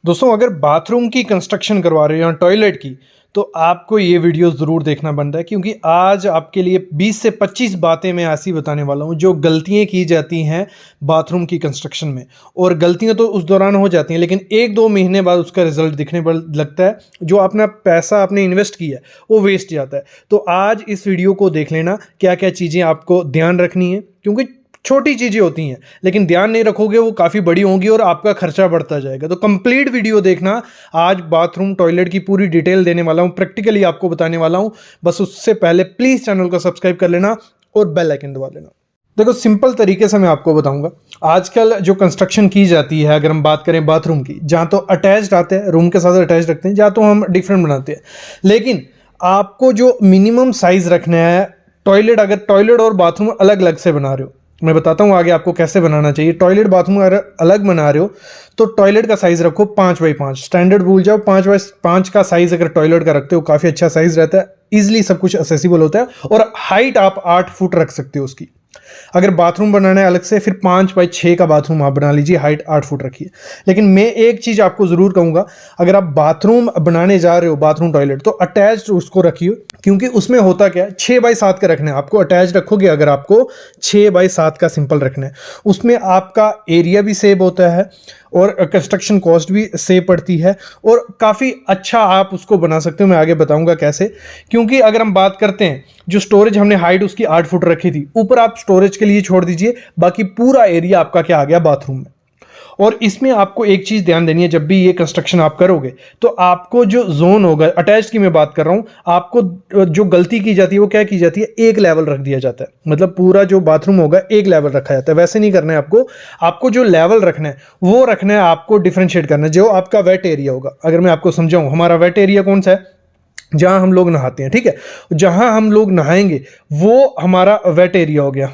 दोस्तों अगर बाथरूम की कंस्ट्रक्शन करवा रहे हो या टॉयलेट की तो आपको ये वीडियो ज़रूर देखना बनता है क्योंकि आज आपके लिए 20 से 25 बातें मैं ऐसी बताने वाला हूँ जो गलतियाँ की जाती हैं बाथरूम की कंस्ट्रक्शन में। और गलतियाँ तो उस दौरान हो जाती हैं लेकिन 1-2 महीने बाद उसका रिजल्ट दिखने पर लगता है। जो अपना पैसा आपने इन्वेस्ट किया है वो वेस्ट जाता है। तो आज इस वीडियो को देख लेना क्या क्या चीज़ें आपको ध्यान रखनी है, क्योंकि छोटी चीज़ें होती हैं लेकिन ध्यान नहीं रखोगे वो काफ़ी बड़ी होंगी और आपका खर्चा बढ़ता जाएगा। तो कंप्लीट वीडियो देखना। आज बाथरूम टॉयलेट की पूरी डिटेल देने वाला हूँ, प्रैक्टिकली आपको बताने वाला हूँ। बस उससे पहले प्लीज़ चैनल को सब्सक्राइब कर लेना और बेल आइकन दबा लेना। देखो सिंपल तरीके से मैं आपको बताऊंगा। आजकल जो कंस्ट्रक्शन की जाती है, अगर हम बात करें बाथरूम की, जहाँ तो अटैच्ड आते हैं, रूम के साथ अटैच रखते हैं, जहाँ तो हम डिफरेंट बनाते हैं। लेकिन आपको जो मिनिमम साइज़ रखना है टॉयलेट, अगर टॉयलेट और बाथरूम अलग अलग से बना रहे हो, मैं बताता हूँ आगे आपको कैसे बनाना चाहिए। टॉयलेट बाथरूम अगर अलग बना रहे हो तो टॉयलेट का साइज़ रखो 5x5, स्टैंडर्ड भूल जाओ। 5x5 का साइज़ अगर टॉयलेट का रखते हो काफ़ी अच्छा साइज़ रहता है, ईजिली सब कुछ एक्सेसिबल होता है। और हाइट आप 8 फुट रख सकते हो उसकी। अगर बाथरूम बनाना है अलग से फिर 5x6 का बाथरूम आप बना लीजिए, हाइट 8 फुट रखिए। लेकिन मैं एक चीज़ आपको ज़रूर कहूँगा, अगर आप बाथरूम बनाने जा रहे हो बाथरूम टॉयलेट तो अटैच्ड उसको रखिए, क्योंकि उसमें होता क्या है 6x7 का रखना है आपको। अटैच रखोगे अगर आपको 6x7 का सिंपल रखना है, उसमें आपका एरिया भी सेव होता है और कंस्ट्रक्शन कॉस्ट भी सेव पड़ती है और काफ़ी अच्छा आप उसको बना सकते हो। मैं आगे बताऊंगा कैसे। क्योंकि अगर हम बात करते हैं जो स्टोरेज हमने हाइट उसकी 8 फुट रखी थी, ऊपर आप स्टोरेज के लिए छोड़ दीजिए, बाकी पूरा एरिया आपका क्या आ गया बाथरूम में। और इसमें आपको एक चीज़ ध्यान देनी है, जब भी ये कंस्ट्रक्शन आप करोगे तो आपको जो जोन होगा, अटैच की मैं बात कर रहा हूँ, आपको जो गलती की जाती है वो क्या की जाती है, एक लेवल रख दिया जाता है। मतलब पूरा जो बाथरूम होगा एक लेवल रखा जाता है। वैसे नहीं करना है आपको। आपको जो लेवल रखना है वो रखना है, आपको डिफ्रेंशिएट करना है। जो आपका वेट एरिया होगा, अगर मैं आपको समझाऊँ, हमारा वेट एरिया कौन सा है, जहाँ हम लोग नहाते हैं, ठीक है, जहाँ हम लोग नहाएंगे वो हमारा वेट एरिया हो गया।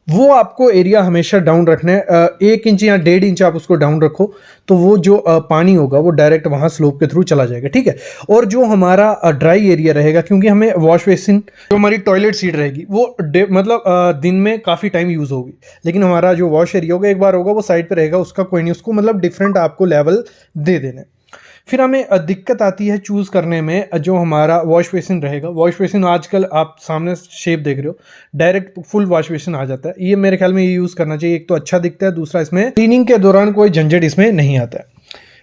वो आपको एरिया हमेशा डाउन रखना है। 1 इंच या 1.5 इंच आप उसको डाउन रखो तो वो जो पानी होगा वो डायरेक्ट वहाँ स्लोप के थ्रू चला जाएगा, ठीक है। और जो हमारा ड्राई एरिया रहेगा, क्योंकि हमें वॉश बेसिन, जो हमारी टॉयलेट सीट रहेगी वो मतलब दिन में काफ़ी टाइम यूज़ होगी, लेकिन हमारा जो वॉश एरिया होगा एक बार होगा वो साइड पर रहेगा, उसका कोई नहीं, उसको मतलब डिफरेंट आपको लेवल दे देना है। फिर हमें दिक्कत आती है चूज़ करने में। जो हमारा वॉश बेसिन रहेगा, वॉश बेसिन आजकल आप सामने शेप देख रहे हो, डायरेक्ट फुल वॉश बेसिन आ जाता है। ये मेरे ख्याल में ये यूज़ करना चाहिए। एक तो अच्छा दिखता है, दूसरा इसमें क्लीनिंग के दौरान कोई झंझट इसमें नहीं आता है।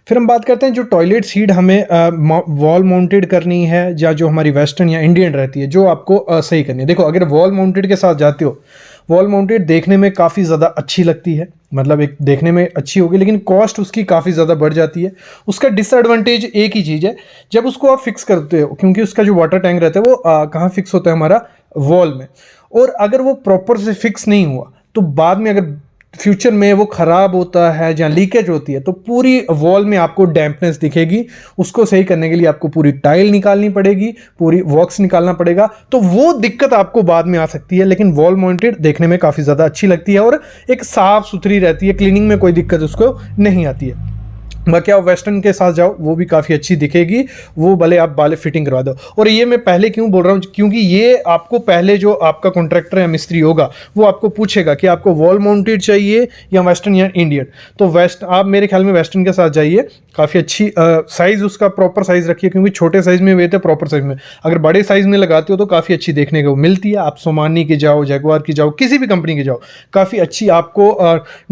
फिर हम बात करते हैं जो टॉयलेट सीट हमें वॉल माउंटेड करनी है, या जो हमारी वेस्टर्न या इंडियन रहती है, जो आपको सही करनी है। देखो अगर वॉल माउंटेड के साथ जाते हो, वॉल माउंटेड देखने में काफ़ी ज़्यादा अच्छी लगती है, मतलब एक देखने में अच्छी होगी, लेकिन कॉस्ट उसकी काफ़ी ज़्यादा बढ़ जाती है। उसका डिसएडवांटेज एक ही चीज़ है, जब उसको आप फिक्स करते हो, क्योंकि उसका जो वाटर टैंक रहता है वो कहाँ फिक्स होता है, हमारा वॉल में। और अगर वो प्रॉपर से फिक्स नहीं हुआ तो बाद में अगर फ्यूचर में वो ख़राब होता है या लीकेज होती है तो पूरी वॉल में आपको डैम्पनेस दिखेगी। उसको सही करने के लिए आपको पूरी टाइल निकालनी पड़ेगी, पूरी वॉक्स निकालना पड़ेगा, तो वो दिक्कत आपको बाद में आ सकती है। लेकिन वॉल माउंटेड देखने में काफ़ी ज़्यादा अच्छी लगती है और एक साफ़ सुथरी रहती है, क्लीनिंग में कोई दिक्कत उसको नहीं आती है। बाकी आप वेस्टर्न के साथ जाओ वो भी काफ़ी अच्छी दिखेगी, वो भले आप बाले फिटिंग करवा दो। और ये मैं पहले क्यों बोल रहा हूँ, क्योंकि ये आपको पहले जो आपका कॉन्ट्रैक्टर या मिस्त्री होगा वो आपको पूछेगा कि आपको वॉल माउंटेड चाहिए या वेस्टर्न या इंडियन। तो आप मेरे ख्याल में वेस्टर्न के साथ जाइए, काफ़ी अच्छी साइज़ उसका प्रॉपर साइज़ रखिए, क्योंकि छोटे साइज़ में वे थे, प्रॉपर साइज़ में अगर बड़े साइज़ में लगाते हो तो काफ़ी अच्छी देखने को मिलती है। आप सोमानी की जाओ, जैगुआर की जाओ, किसी भी कंपनी की जाओ, काफ़ी अच्छी आपको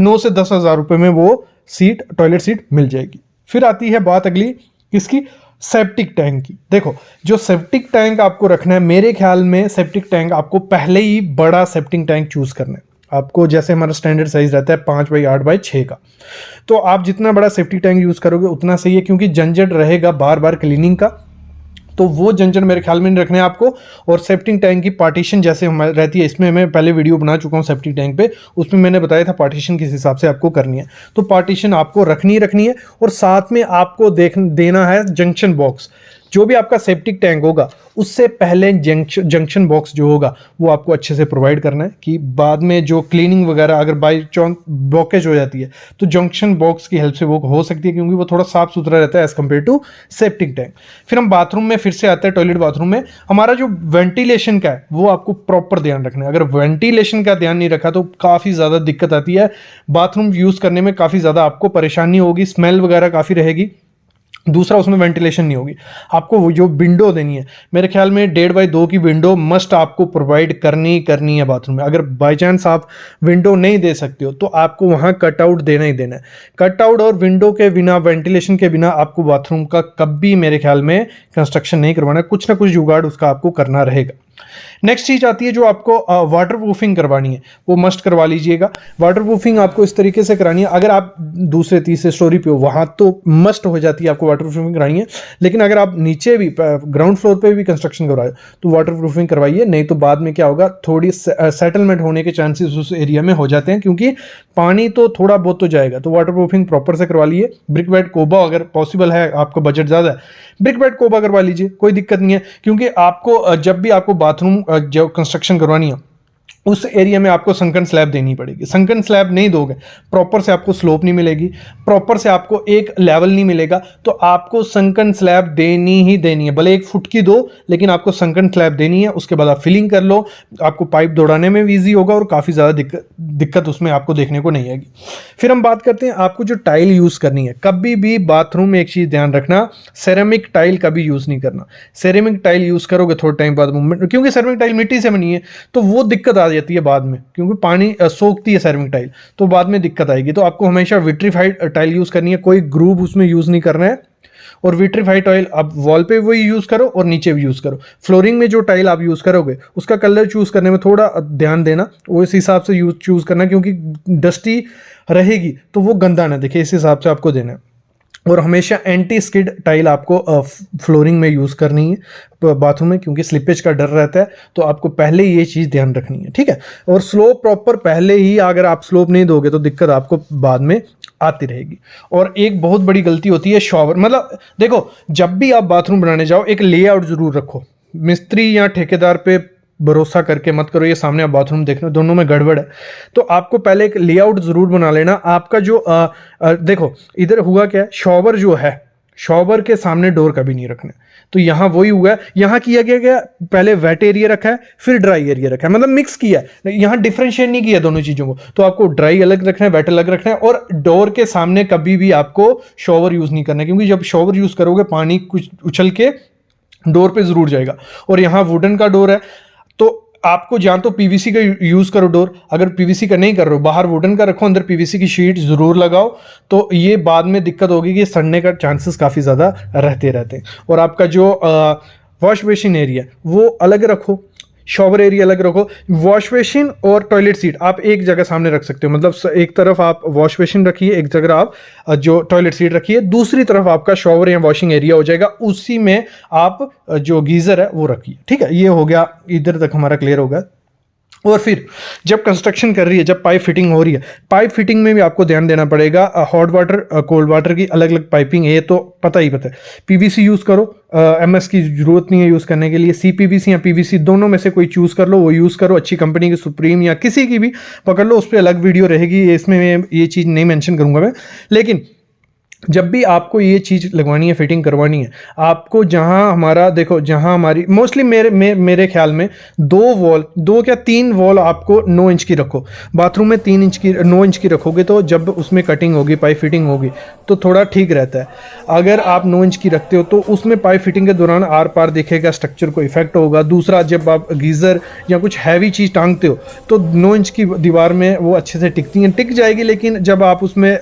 9 से 10 हज़ार रुपये में वो सीट, टॉयलेट सीट मिल जाएगी। फिर आती है बात अगली किसकी, सेप्टिक टैंक की। देखो जो सेप्टिक टैंक आपको रखना है, मेरे ख्याल में सेप्टिक टैंक आपको पहले ही बड़ा सेप्टिक टैंक चूज करना है। आपको जैसे हमारा स्टैंडर्ड साइज रहता है 5x8x6 का, तो आप जितना बड़ा सेप्टिक टैंक यूज करोगे उतना सही है, क्योंकि झंझट रहेगा बार बार क्लीनिंग का, तो वो झंझट मेरे ख्याल में नहीं रखने हैं आपको। और सेप्टिक टैंक की पार्टीशन जैसे हमारी रहती है, इसमें मैं पहले वीडियो बना चुका हूँ सेप्टिक टैंक पे, उसमें मैंने बताया था पार्टीशन किस हिसाब से आपको करनी है। तो पार्टीशन आपको रखनी है। और साथ में आपको देना है जंक्शन बॉक्स। जो भी आपका सेप्टिक टैंक होगा उससे पहले जंक्शन बॉक्स जो होगा वो आपको अच्छे से प्रोवाइड करना है, कि बाद में जो क्लीनिंग वगैरह अगर बाई चांस ब्लॉकेज हो जाती है तो जंक्शन बॉक्स की हेल्प से वो हो सकती है, क्योंकि वो थोड़ा साफ सुथरा रहता है as compare to septic tank. फिर हम बाथरूम में फिर से आते हैं, टॉयलेट बाथरूम में हमारा जो वेंटिलेशन का है वो आपको प्रॉपर ध्यान रखना है। अगर वेंटिलेशन का ध्यान नहीं रखा तो काफ़ी ज़्यादा दिक्कत आती है, बाथरूम यूज़ करने में काफ़ी ज़्यादा आपको परेशानी होगी, स्मेल वगैरह काफ़ी रहेगी। दूसरा उसमें वेंटिलेशन नहीं होगी। आपको वो जो विंडो देनी है, मेरे ख्याल में 1.5 बाई 2 की विंडो मस्ट आपको प्रोवाइड करनी है बाथरूम में। अगर बाई चांस आप विंडो नहीं दे सकते हो तो आपको वहाँ कटआउट देना ही देना है। कटआउट और विंडो के बिना, वेंटिलेशन के बिना आपको बाथरूम का कभी मेरे ख्याल में कंस्ट्रक्शन नहीं करवाना है। कुछ ना कुछ जुगाड़ उसका आपको करना रहेगा। नेक्स्ट चीज आती है जो आपको वाटर प्रूफिंग करवानी है, वो मस्ट करवा लीजिएगा। वाटर प्रूफिंग आपको इस तरीके से करानी है, अगर आप दूसरे तीसरे स्टोरी पे हो वहां तो मस्ट हो जाती है, आपको वाटर प्रूफिंग करानी है। लेकिन अगर आप नीचे भी ग्राउंड फ्लोर पे भी कंस्ट्रक्शन करवाए तो वाटर प्रूफिंग करवाइए, नहीं तो बाद में क्या होगा, थोड़ी सेटलमेंट होने के चांसेस उस एरिया में हो जाते हैं, क्योंकि पानी तो थोड़ा बहुत तो जाएगा। तो वाटर प्रूफिंग प्रॉपर से करवा लीजिए। ब्रिक बेड कोबा अगर पॉसिबल है, आपका बजट ज़्यादा है, ब्रिक बेड कोबा करवा लीजिए, कोई दिक्कत नहीं है। क्योंकि आपको जब भी आपको बाथरूम जो कंस्ट्रक्शन करवानी है उस एरिया में आपको संकन स्लैब देनी पड़ेगी। संकन स्लैब नहीं दोगे, प्रॉपर से आपको स्लोप नहीं मिलेगी, प्रॉपर से आपको एक लेवल नहीं मिलेगा। तो आपको संकन स्लैब देनी ही देनी है, भले 1 फुट की दो, लेकिन आपको संकन स्लैब देनी है। उसके बाद आप फिलिंग कर लो, आपको पाइप दौड़ाने में भी ईजी होगा और काफ़ी ज़्यादा दिक्कत उसमें आपको देखने को नहीं आएगी। फिर हम बात करते हैं आपको जो टाइल यूज़ करनी है। कभी भी बाथरूम में एक चीज़ ध्यान रखना, सेरेमिक टाइल कभी यूज़ नहीं करना। सेरेमिक टाइल यूज़ करोगे थोड़े टाइम बाद, क्योंकि सेरेमिक टाइल मिट्टी से बनी है तो वो दिक्कत आ जाती है बाद में, क्योंकि पानी सोखती है सेरेमिक टाइल, तो बाद में दिक्कत आएगी। तो आपको हमेशा विट्रीफाइड टाइल यूज़ करनी है, कोई ग्रूव उसमें यूज़ नहीं करना है। और विट्रीफाइड टाइल आप वॉल पे वही यूज़ करो और नीचे भी यूज़ करो। फ्लोरिंग में जो टाइल आप यूज़ करोगे उसका कलर चूज़ करने में थोड़ा ध्यान देना, वो इस हिसाब से चूज़ करना, क्योंकि डस्टी रहेगी तो वो गंदा ना दिखे, इस हिसाब से आपको देना है। और हमेशा एंटी स्किड टाइल आपको फ्लोरिंग में यूज़ करनी है बाथरूम में, क्योंकि स्लिपेज का डर रहता है। तो आपको पहले ये चीज़ ध्यान रखनी है, ठीक है। और स्लोप प्रॉपर पहले ही, अगर आप स्लोप नहीं दोगे तो दिक्कत आपको बाद में आती रहेगी। और एक बहुत बड़ी गलती होती है शॉवर, मतलब देखो, जब भी आप बाथरूम बनाने जाओ एक लेआउट ज़रूर रखो। मिस्त्री या ठेकेदार पे भरोसा करके मत करो, ये सामने आप बाथरूम देख रहे हो, दोनों में गड़बड़ है। तो आपको पहले एक लेआउट जरूर बना लेना। आपका जो देखो इधर हुआ क्या है, शॉवर जो है, शॉवर के सामने डोर कभी नहीं रखना। तो यहाँ वही हुआ है, यहाँ किया गया पहले वेट एरिया रखा है फिर ड्राई एरिया रखा है, मतलब मिक्स किया है, यहाँ डिफरेंशिएट नहीं किया दोनों चीज़ों को। तो आपको ड्राई अलग रखना है, वेट अलग रखना है। और डोर के सामने कभी भी आपको शॉवर यूज़ नहीं करना है, क्योंकि जब शॉवर यूज़ करोगे पानी कुछ उछल के डोर पे ज़रूर जाएगा। और यहाँ वुडन का डोर है, तो आपको या तो पीवीसी का यूज़ करो डोर, अगर पीवीसी का नहीं कर रहे हो बाहर वुडन का रखो, अंदर पीवीसी की शीट ज़रूर लगाओ। तो ये बाद में दिक्कत होगी कि सड़ने का चांसेस काफ़ी ज़्यादा रहते हैं। और आपका जो वॉश बेसिन एरिया वो अलग रखो, शॉवर एरिया अलग रखो। वॉश बेसिन और टॉयलेट सीट आप एक जगह सामने रख सकते हो, मतलब एक तरफ आप वॉश बेसिन रखिए, एक जगह आप जो टॉयलेट सीट रखिए, दूसरी तरफ आपका शॉवर या वॉशिंग एरिया हो जाएगा, उसी में आप जो गीज़र है वो रखिए, ठीक है। ये हो गया, इधर तक हमारा क्लियर होगा। और फिर जब कंस्ट्रक्शन कर रही है, जब पाइप फिटिंग हो रही है, पाइप फिटिंग में भी आपको ध्यान देना पड़ेगा। हॉट वाटर कोल्ड वाटर की अलग अलग पाइपिंग है, ये तो पता है। पीवीसी यूज़ करो, एमएस की जरूरत नहीं है यूज़ करने के लिए। सीपीवीसी या पीवीसी दोनों में से कोई चूज़ कर लो, वो यूज़ करो। अच्छी कंपनी की सुप्रीम या किसी की भी पकड़ लो, उस पर अलग वीडियो रहेगी, इसमें ये चीज़ नहीं मेंशन करूँगा मैं। लेकिन जब भी आपको ये चीज़ लगवानी है, फिटिंग करवानी है, आपको जहाँ हमारा देखो, जहाँ हमारी मोस्टली मेरे ख्याल में 2 क्या 3 वॉल आपको 9 इंच की रखो। बाथरूम में 9 इंच की रखोगे तो जब उसमें कटिंग होगी, पाइप फिटिंग होगी तो थोड़ा ठीक रहता है। अगर आप 9 इंच की रखते हो तो उसमें पाइप फिटिंग के दौरान आर पार दिखेगा, स्ट्रक्चर को इफेक्ट होगा। दूसरा, जब आप गीज़र या कुछ हैवी चीज़ टांगते हो तो 9 इंच की दीवार में वो अच्छे से टिक जाएगी, लेकिन जब आप उसमें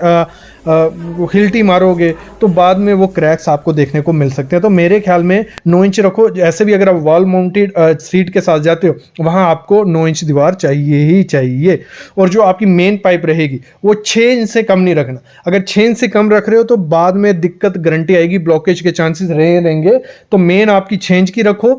हिल्टी मारोगे तो बाद में वो क्रैक्स आपको देखने को मिल सकते हैं। तो मेरे ख्याल में 9 इंच रखो। ऐसे भी अगर आप वॉल माउंटेड सीट के साथ जाते हो वहाँ आपको 9 इंच दीवार चाहिए ही चाहिए। और जो आपकी मेन पाइप रहेगी वो 6 इंच से कम नहीं रखना। अगर 6 इंच से कम रख रहे हो तो बाद में दिक्कत गारंटी आएगी, ब्लॉकेज के चांसेस रहेंगे। तो मेन आपकी 6 इंच की रखो।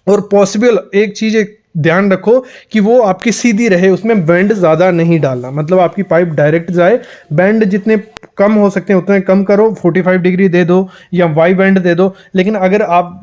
और पॉसिबल एक चीज़ ध्यान रखो कि वो आपकी सीधी रहे, उसमें बेंड ज़्यादा नहीं डालना, मतलब आपकी पाइप डायरेक्ट जाए। बेंड जितने कम हो सकते हैं उतने कम करो, 45 डिग्री दे दो या वाई बेंड दे दो। लेकिन अगर आप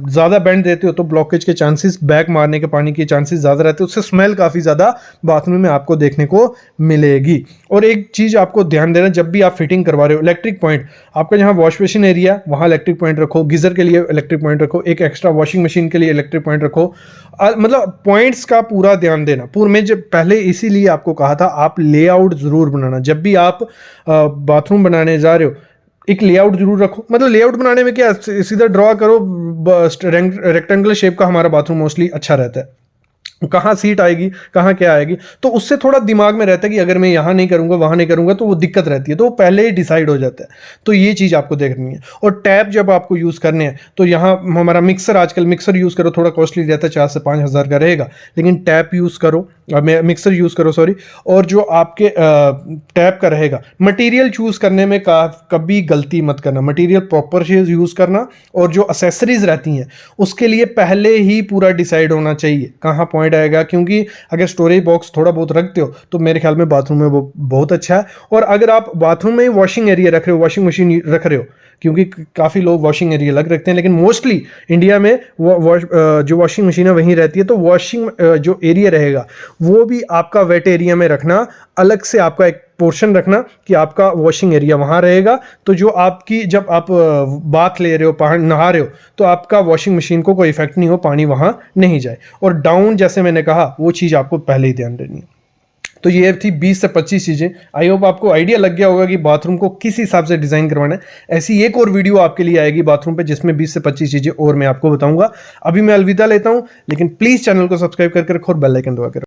ज़्यादा बेंड देते हो तो ब्लॉकेज के चांसेस, बैक मारने के पानी के चांसेस ज़्यादा रहते हैं, उससे स्मेल काफ़ी ज़्यादा बाथरूम में आपको देखने को मिलेगी। और एक चीज़ आपको ध्यान देना, जब भी आप फिटिंग करवा रहे हो, इलेक्ट्रिक पॉइंट आपका जहाँ वॉश बेसिन एरिया वहाँ इलेक्ट्रिक पॉइंट रखो, गीज़र के लिए इलेक्ट्रिक पॉइंट रखो, एक एक्स्ट्रा वॉशिंग मशीन के लिए इलेक्ट्रिक पॉइंट रखो। मतलब पॉइंट्स का पूरा ध्यान देना। मैं जब पहले इसीलिए आपको कहा था आप लेआउट ज़रूर बनाना। जब भी आप बाथरूम बनाने जा रहे हो, एक लेआउट जरूर रखो। मतलब लेआउट बनाने में क्या, सीधा ड्रॉ करो, रेक्टेंगुलर शेप का हमारा बाथरूम मोस्टली अच्छा रहता है, कहाँ सीट आएगी, कहाँ क्या आएगी, तो उससे थोड़ा दिमाग में रहता है कि अगर मैं यहाँ नहीं करूँगा, वहाँ नहीं करूँगा, तो वो दिक्कत रहती है, तो वो पहले ही डिसाइड हो जाता है। तो ये चीज़ आपको देखनी है। और टैप जब आपको यूज़ करने हैं, तो यहाँ हमारा मिक्सर, आजकल मिक्सर यूज़ करो, थोड़ा कॉस्टली रहता है, 4 से 5 हज़ार का रहेगा, लेकिन टैप यूज़ करो, मिक्सर यूज़ करो सॉरी। और जो आपके टैप का रहेगा, मटेरियल चूज़ करने में कभी गलती मत करना, मटेरियल प्रॉपर यूज़ करना। और जो असेसरीज रहती हैं उसके लिए पहले ही पूरा डिसाइड होना चाहिए कहाँ पॉइंट आएगा, क्योंकि अगर स्टोरेज बॉक्स थोड़ा बहुत रखते हो तो मेरे ख्याल में बाथरूम में वो बहुत अच्छा है। और अगर आप बाथरूम में वॉशिंग एरिया रख रहे हो, वॉशिंग मशीन रख रहे हो, क्योंकि काफ़ी लोग वॉशिंग एरिया अलग रखते हैं, लेकिन मोस्टली इंडिया में जो वॉशिंग मशीन है वहीं रहती है, तो वॉशिंग जो एरिया रहेगा वो भी आपका वेट एरिया में रखना, अलग से आपका एक पोर्शन रखना कि आपका वॉशिंग एरिया वहाँ रहेगा। तो जो आपकी, जब आप बाथ ले रहे हो, नहा रहे हो, तो आपका वॉशिंग मशीन को कोई इफेक्ट नहीं हो, पानी वहाँ नहीं जाए। और डाउन, जैसे मैंने कहा, वो चीज़ आपको पहले ही ध्यान देनी है। तो ये थी 20 से 25 चीज़ें। आई होप आपको आइडिया लग गया होगा कि बाथरूम को किस हिसाब से डिज़ाइन करवाना है। ऐसी एक और वीडियो आपके लिए आएगी बाथरूम पे, जिसमें 20 से 25 चीज़ें और मैं आपको बताऊंगा। अभी मैं अलविदा लेता हूं, लेकिन प्लीज़ चैनल को सब्सक्राइब करके रखो और बेल आइकन दबा के रखो।